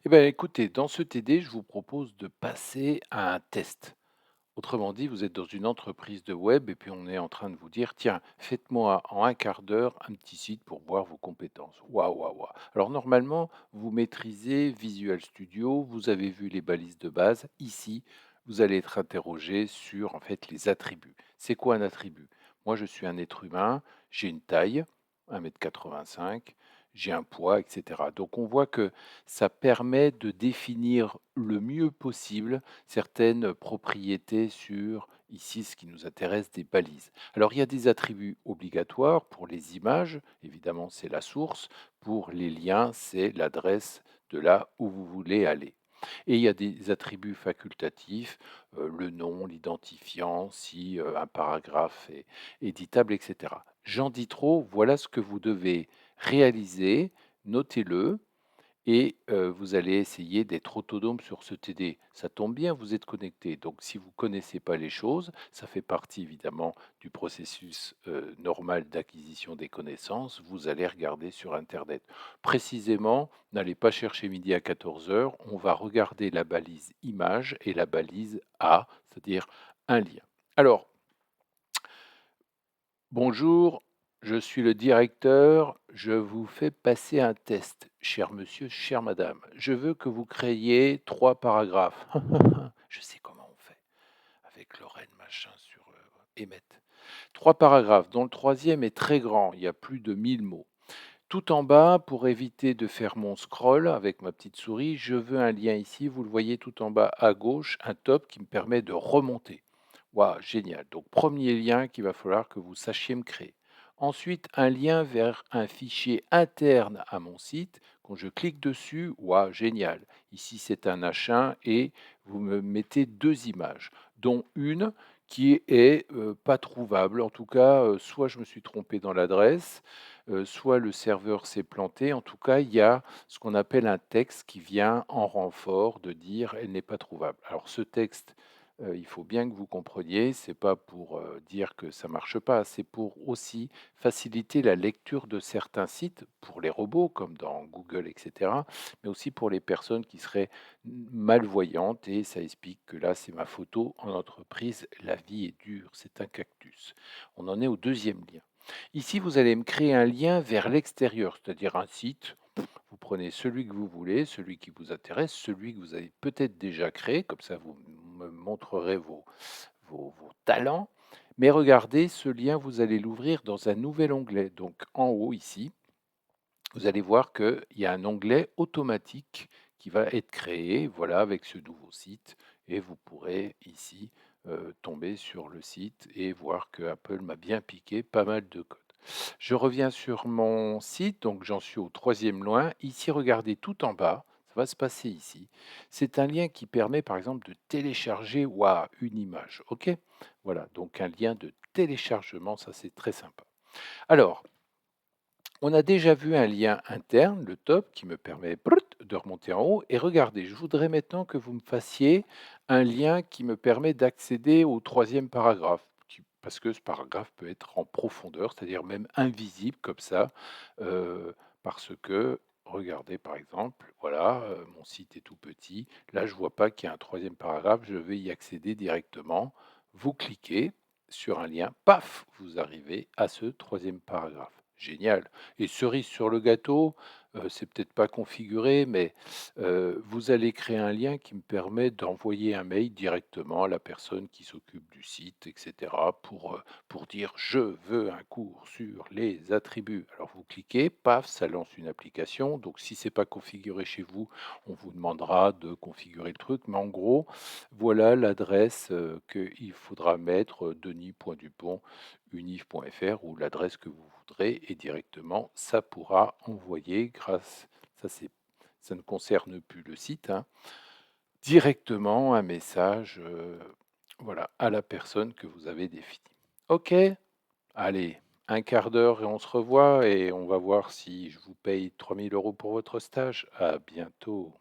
Eh bien, écoutez, dans ce TD, je vous propose de passer à un test. Autrement dit, vous êtes dans une entreprise de web et puis on est en train de vous dire, tiens, faites-moi en un quart d'heure un petit site pour voir vos compétences. Waouh, waouh, waouh. Alors normalement, vous maîtrisez Visual Studio, vous avez vu les balises de base. Ici, vous allez être interrogé sur en fait les attributs. C'est quoi un attribut? Moi, je suis un être humain, j'ai une taille, 1,85 m, j'ai un poids, etc. Donc on voit que ça permet de définir le mieux possible certaines propriétés sur, ici, ce qui nous intéresse, des balises. Alors, il y a des attributs obligatoires pour les images, évidemment, c'est la source. Pour les liens, c'est l'adresse de là où vous voulez aller. Et il y a des attributs facultatifs, le nom, l'identifiant, si un paragraphe est éditable, etc. J'en dis trop, voilà ce que vous devez réaliser, notez-le et vous allez essayer d'être autonome sur ce TD. Ça tombe bien, vous êtes connecté. Donc si vous ne connaissez pas les choses, ça fait partie évidemment du processus, normal d'acquisition des connaissances, vous allez regarder sur internet. Précisément, n'allez pas chercher midi à 14 heures. On va regarder la balise image et la balise A, c'est-à-dire un lien. Alors bonjour, je suis le directeur. Je vous fais passer un test, cher monsieur, chère madame. Je veux que vous créiez 3 paragraphes. Je sais comment on fait avec Lorraine machin sur Emmet. 3 paragraphes, dont le troisième est très grand, il y a plus de 1 000 mots. Tout en bas, pour éviter de faire mon scroll avec ma petite souris, je veux un lien ici, vous le voyez tout en bas à gauche, un top qui me permet de remonter. Waouh, génial. Donc, premier lien qu'il va falloir que vous sachiez me créer. Ensuite, un lien vers un fichier interne à mon site. Quand je clique dessus, waouh, génial. Ici, c'est un H1 et vous me mettez 2 images, dont une qui est pas trouvable. En tout cas, soit je me suis trompé dans l'adresse, soit le serveur s'est planté. En tout cas, il y a ce qu'on appelle un texte qui vient en renfort de dire elle n'est pas trouvable. Alors, ce texte, il faut bien que vous compreniez, c'est pas pour, dire que ça marche pas, c'est pour aussi faciliter la lecture de certains sites, pour les robots comme dans Google et cetera, mais aussi pour les personnes qui seraient malvoyantes et ça explique que là, c'est ma photo en entreprise. La vie est dure, c'est un cactus. On en est au deuxième lien. Ici, vous allez me créer un lien vers l'extérieur, c'est-à-dire un site. Vous prenez celui que vous voulez, celui qui vous intéresse, celui que vous avez peut-être déjà créé, comme ça vous me montrerez vos talents. Mais regardez, ce lien, vous allez l'ouvrir dans un nouvel onglet. Donc en haut ici, vous allez voir qu'il y a un onglet automatique qui va être créé, voilà, avec ce nouveau site. Et vous pourrez ici tomber sur le site et voir que Apple m'a bien piqué pas mal de code. Je reviens sur mon site, donc j'en suis au troisième loin. Ici, regardez tout en bas, ça va se passer ici. C'est un lien qui permet par exemple de télécharger waouh, une image. OK? Voilà, donc un lien de téléchargement, ça c'est très sympa. Alors, on a déjà vu un lien interne, le top, qui me permet de remonter en haut. Et regardez, je voudrais maintenant que vous me fassiez un lien qui me permet d'accéder au troisième paragraphe. Parce que ce paragraphe peut être en profondeur, c'est-à-dire même invisible comme ça. Parce que, regardez par exemple, voilà, mon site est tout petit. Là, je ne vois pas qu'il y a un troisième paragraphe. Je vais y accéder directement. Vous cliquez sur un lien, paf, vous arrivez à ce troisième paragraphe. Génial. Et cerise sur le gâteau, c'est peut-être pas configuré, mais vous allez créer un lien qui me permet d'envoyer un mail directement à la personne qui s'occupe du site et cetera pour dire: «Je veux un cours sur les attributs». Alors vous cliquez, paf, ça lance une application. Donc si c'est pas configuré chez vous, on vous demandera de configurer le truc. Mais en gros, voilà l'adresse, qu'il faudra mettre, denis.dupont@unif.fr ou l'adresse que vous voudrez et directement ça pourra envoyer grâce ça c'est ça ne concerne plus le site, hein, directement un message, voilà, à la personne que vous avez définie. OK? Allez, un quart d'heure et on se revoit et on va voir si je vous paye 3 000 € pour votre stage. À bientôt.